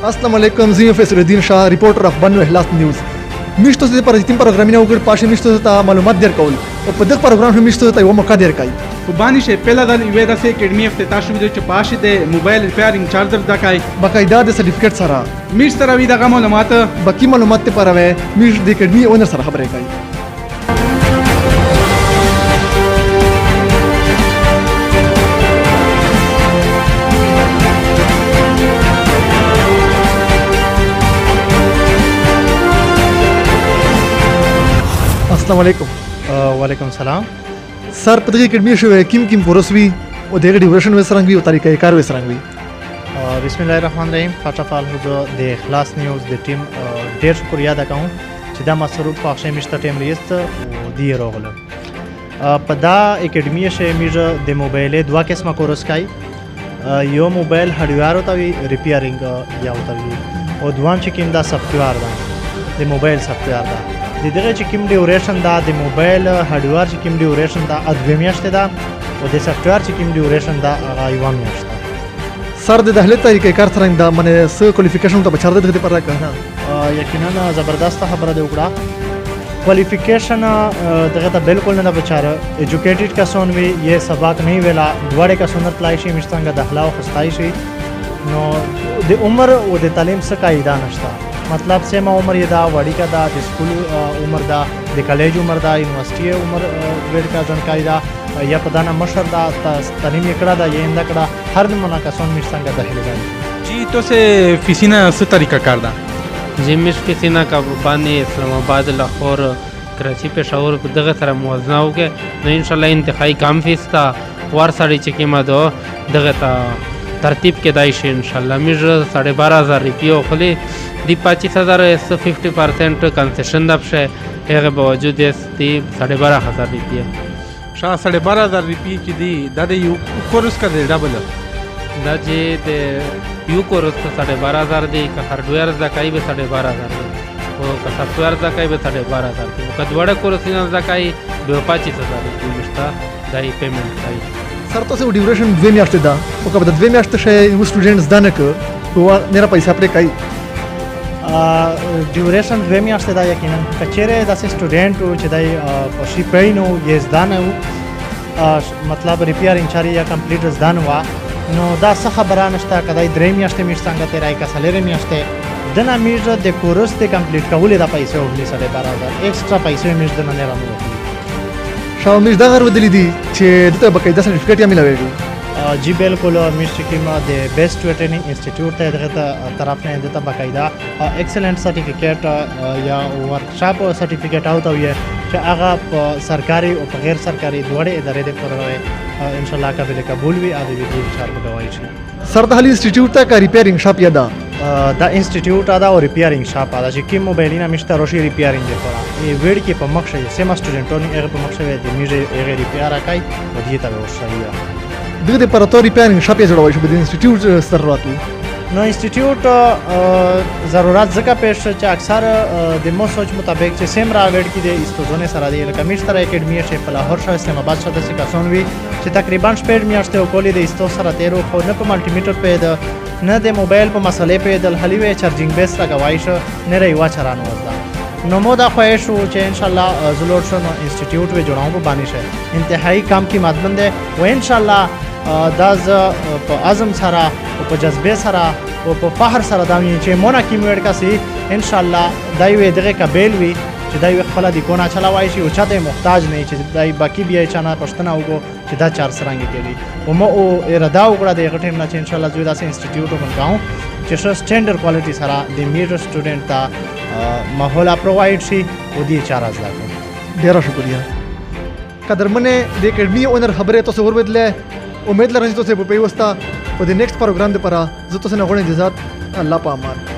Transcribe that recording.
अस्सलाम वालेकुम जी फैसलुद्दीन शाह रिपोर्टर ऑफ बनो इखलास न्यूज़ मिश्तो से पर तीन प्रोग्राम ना उगड़ पाशे मिश्तो से मालूमात देर कौल और पदक प्रोग्राम में मिश्तो से वो मौका देर काई وبانیشه پهلا دل ایوه دسه اکیډمی افتتاح شوې ده چې پاشه د موبایل ریپیرینګ چارجر دکای باقاعده د سرټیفیکټ سره میش سره وی دغه معلومات باقی معلومات ته پاره میش د اکیډمی اونر سره خبرې کوي السلام علیکم وعلیکم سلام سر په دغه اکیډمي شوې کیم کورس وی او دغه ډیوریشن وسرنګ وی او طریقې کار وسرنګ وی بسم الله الرحمن الرحیم فرسٹ اف آل حضور د اخلاص نیوز د ټیم ډیر شکریا ادا کوم چې دا مسرور پاښې مشته ټیم ریست او دی راغله په دا اکیډمي شه میجه د موبایل دوه قسمه کورس کوي یو موبایل هارډویر او توی ریپیرینګ یا او توی او دوام چې کوم دا سافټویر دا د موبایل سافټویر دا د دغه چې کوم ډیوریشن دا د موبایل هارډویر چې کوم ډیوریشن دا ادوی میاشته دا او د سافټویر چې کوم ډیوریشن دا هغه یو میاشته سر د دهله طریقې کار څنګه دا منه س کوالیفیکیشن ته بچار دغه پر راکنه یقینا زبردست خبره دی وکړه کوالیفیکیشن دغه ته بالکل نه بچاره ایجوکیټډ کسون وی یہ سبق نه ویلا دوړې کسون تلای شي مشتنګ داخله او خستای شي نو د عمر او د تعلیم څخه قاعده نشته مطلب سیمه عمر یې دا وړي کا دا د سکول عمر دا د کالج عمر دا یونیورسيټي عمر وړ کا ځنکای دا یا پدانه مشر دا تعلیم کړه دا یې انده کړه هر منه کسون مشتنګ داخله دی جی تو سے فیسینا څه طریقہ کار دا جی مش فیسینا کا باندې اسلام آباد لاهور کراچی پېښور دغه سره موازنه وکړي نو ان شاء الله انتهایی کم فیس تا ور سړی چې کېما دو دغه تا ترتیب کې دای شي ان شاء الله میج 12500 روپیه خلی دی 25000 اس 50% کنسیشن دبشه هغه باوجود است دی 12500 روپیه شاه 12500 روپیه چې دی دا د یو کورس کا دی ډبل دا چې د یو کورس 12500 دی که هارډویر زکای به 12500 دی او که سافټویر زکای به 12500 دی او که دوړه کورس نه زکای به 25000 روپیه مشتا دای پیمنٹ کوي سر تاسو ډیوریشن 2 میاشتې دا او که د 2 میاشتې شې یو سټوډنټس دانه ک او نه پیسې پرې کوي ډیوریشن 2 میاشتې دا یقینا کچېره داسې سټوډنټ چې دای په شي پېنو یې ځدانه مطلب ریپیرینګ چاري یا کمپلیټ ځدانه وا نو دا څه خبره نشته کدی 3 میاشتې مې څنګه تیرای کا سلیری میاشتې دنه میجه د کورس ته کمپلیټ کولې دا پیسې وهلې سره برابر ایکسترا پیسې مې دنه نه رانو شاومیش دا غر ودلی دي چې دته بقاعده سرټیفیکټ یې ملوي جی بالکل میشته کیما د بیسټ ټریننګ انسټیټیوټ ته دغه طرف نه دته بقاعده ایکسلنٹ سرټیفیکټ یا ورکشاپ سرټیفیکټ او ته یې چې هغه په سرکاري او په غیر سرکاري دوړې ادارې د پر ان شاء الله قابل قبول وي او د دې چار په گواهی شي سر د هلي انسټیټیوټ ته کا ریپیرینګ شاپ یاده دا انسټیټیوټ دا او ریپیرینګ شاپ دا چې کوم موبایلونه مشته روشي ریپیرینګ دی پره ای وړ کې په مخ شي سیم سټوډنټونی هغه په مخ شوی دی میږي هغه ریپیر راکای او دې ته ورشي دغه پر تو ریپیرینګ شاپ یې جوړوي شو د انسټیټیوټ سره راتلو نو انسټیټیوټ ضرورت ځکه پېښ چې اکثر د مو سوچ مطابق چې سیم راوړ کې د استودونه سره دی لکه مشتر اکیډمي شي په لاهور شاه اسلام آباد شاه د سکاسون وی چې تقریبا شپږ میاشتې وکولې د استو سره تیرو خو نه په ملټي میټر په د نه د موبایل په مسلې په د هلیوي چارجینګ بیس لګوای شو نه ریوا چرانو وځه نو مو دا خواهش شو چې ان شاء الله زلوړ شو نو انسټیټیوټ و جوړاو په باندې شه انتهایی کام کی مدمن ده و ان شاء الله دا ز په عزم سره او په جذبه سره او په فخر سره دا چې مونږه کی موړ کاسي ان شاء الله دای وې دغه قبل وي چې دای خپل د کونه چلاوای شي او چاته محتاج نه چې دای باقی بیا چانه پښتنه وګو چې دا چار سرانګي کوي او مو اراده وکړه د غټیم نه چې ان شاء الله زوی داسې انسټیټیوټ ومنګاو چې سټانډرډ کوالټي سره د میډ سټوډنټ ته ماحول پرووایډ شي او دې چار از لاګو ډیر شکریہ قدرمنه د اکیډمي اونر خبره تاسو وربدله امید لرم چې تاسو په پیوسته او د نیکسټ پروګرام لپاره زه تاسو نه غواړم اجازه الله په امان